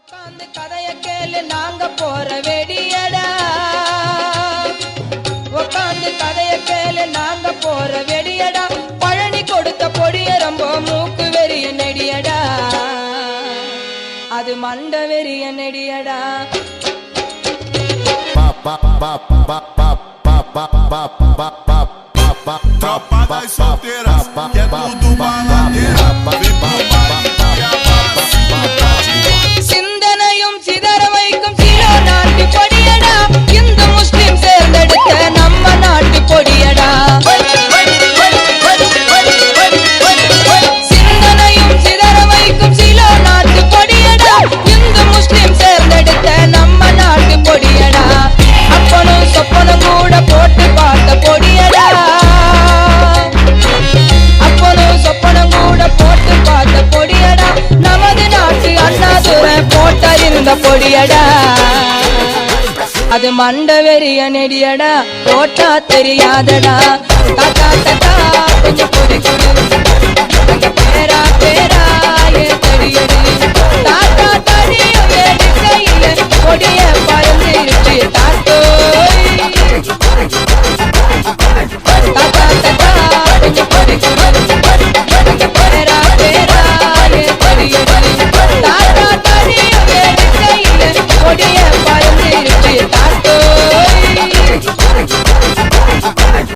உட்காந்து கதைய கேளு நாங்க போற வெடியடா உட்காந்து கதைய கேளு நாங்க போற வெடியடா பழனி கொடுத்த பொடிய ரொம்ப மூக்கு வெறிய நெடியடா அது மண்ட வெறிய நெடியடா Tropa das solteiras, que é tudo baladeira. Vem pro baile சிந்தனையும் சிதற வைக்கும் சிலோ நாட்டு பொடியடா இந்து முஸ்லிம் சேர்ந்தெடுத்த நம்ம நாட்டு பொடியடா சிந்தனையும் சிதற வைக்கும் சிலோ நாட்டு பொடியடா இந்து முஸ்லிம் சேர்ந்தெடுத்த நம்ம நாட்டு பொடியடா அப்பனும் சொப்பனும் கூட போட்டு பார்த்த பொடியடா அப்பனும் சொப்பனும் கூட போட்டு பார்த்த பொடியடா நமது நாட்டு அண்ணாதுரை போட்டறிந்த பொடியடா அது மண்ட வெறிய நெடியடா போட்டா தெரியாதடா தாத்தா தாத்தா